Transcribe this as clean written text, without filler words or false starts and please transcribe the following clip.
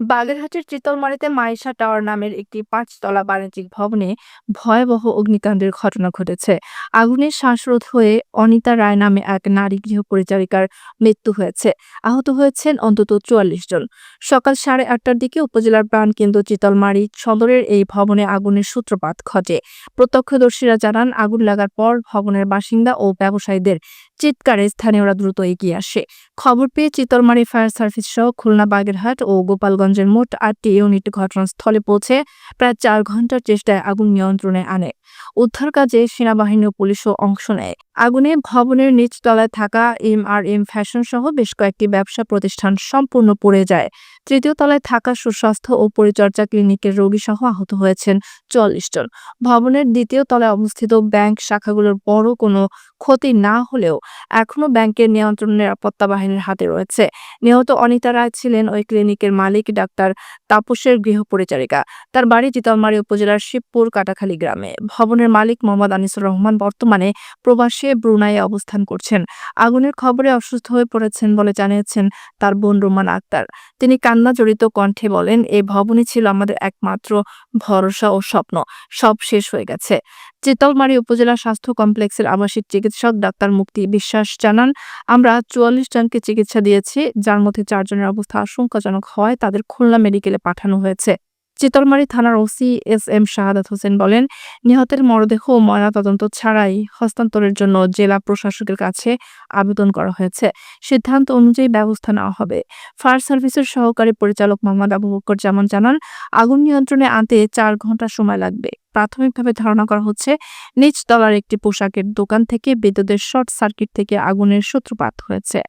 বাগেরহাটের চিতলমারীতে মাইশা টাওয়ার নামের একটি ৫ তলা বাণিজ্যিক ভবনে ভয়াবহ অগ্নিকাণ্ডের ঘটনা ঘটেছে। আগুনের শ্বাসরোধ হয়ে অনিতা রায় নামে এক নারী গৃহপরিচারিকার মৃত্যু হয়েছে। আহত হয়েছেন অন্তত ৪৪ জন। সকাল ৮:৩০টার দিকে উপজেলার প্রাণকেন্দ্র চিতলমারী সদরের এই ভবনে আগুনের সূত্রপাত ঘটে। প্রত্যক্ষদর্শীরা জানান, আগুন লাগার পর ভবনের বাসিন্দা ও ব্যবসায়ীদের চিৎকারে স্থানীয়রা দ্রুত এগিয়ে আসে। খবর পেয়ে চিতলমারী ফায়ার সার্ভিস সহ খুলনা, বাগেরহাট ও গোপালগঞ্জের মোট ৮টি ইউনিট ঘটনাস্থলে পৌঁছে প্রায় ৪ ঘন্টার চেষ্টায় আগুন নিয়ন্ত্রণে আনে। উদ্ধার কাজে সেনাবাহিনী ও পুলিশও অংশ নেয়। আগুনে ভবনের নিচতলায় থাকা এমআরএম ফ্যাশন সহ বেশ কয়েকটি ব্যবসা প্রতিষ্ঠান সম্পূর্ণ পুড়ে যায়। তৃতীয় তলায় থাকা সুস্বাস্থ্য ও পরিচর্যা ক্লিনিকের রোগী সহ আহত হয়েছেন ৪৪ জন। ভবনের দ্বিতীয় তলায় অবস্থিত ব্যাংক শাখাগুলোর বড় কোনো ক্ষতি না হলেও এখনো ব্যাংকের নিয়ন্ত্রণ নিরাপত্তা বাহিনীর হাতে রয়েছে। নিহত অনিতা রায় ছিলেন ওই ক্লিনিকের মালিক ডাক্তার তাপসের গৃহপরিচারিকা। তার বাড়ি চিতলমারী উপজেলার শিবপুর কাটাখালী গ্রামে। ভবনের মালিক মোহাম্মদ আনিসুর রহমান বর্তমানে প্রবাসে ব্রুনাইয়ে অবস্থান করছেন। আগুনের খবরে অসুস্থ হয়ে পড়েছেন বলে জানিয়েছেন তার বোন রুমান আক্তার। তিনি কান্না জড়িত কণ্ঠে বলেন, এই ভবনই ছিল আমাদের একমাত্র ভরসা ও স্বপ্ন। সব শেষ হয়ে গেছে। চিতলমারী উপজেলা স্বাস্থ্য কমপ্লেক্সের আবাসিক চিকিৎসক ডাক্তার মুক্তি বিশ্বাস জানান, আমরা ৪৪ জনকে চিকিৎসা দিয়েছি, যার মধ্যে ৪ জনের অবস্থা আশঙ্কাজনক হওয়ায় তাদের খুলনা মেডিকেলে পাঠানো হয়েছে। চিতলমারী থানার ওসি এস.এম. শাহাদাত হোসেন বলেন, নিহতের মরদেহ ময়নাতদন্ত ছাড়াই হস্তান্তরের জন্য জেলা প্রশাসকের কাছে আবেদন করা হয়েছে। সিদ্ধান্ত অনুযায়ী ব্যবস্থা নেওয়া হবে। ফায়ার সার্ভিসের সহকারী পরিচালক মোহাম্মদ আবু বকর জামান জানান, আগুন নিয়ন্ত্রণে আনতে ৪ ঘন্টা সময় লাগবে। প্রাথমিকভাবে ধারণা করা হচ্ছে, নিচতলার একটি পোশাকের দোকান থেকে বিদ্যুতের শর্ট সার্কিট থেকে আগুনের সূত্রপাত হয়েছে।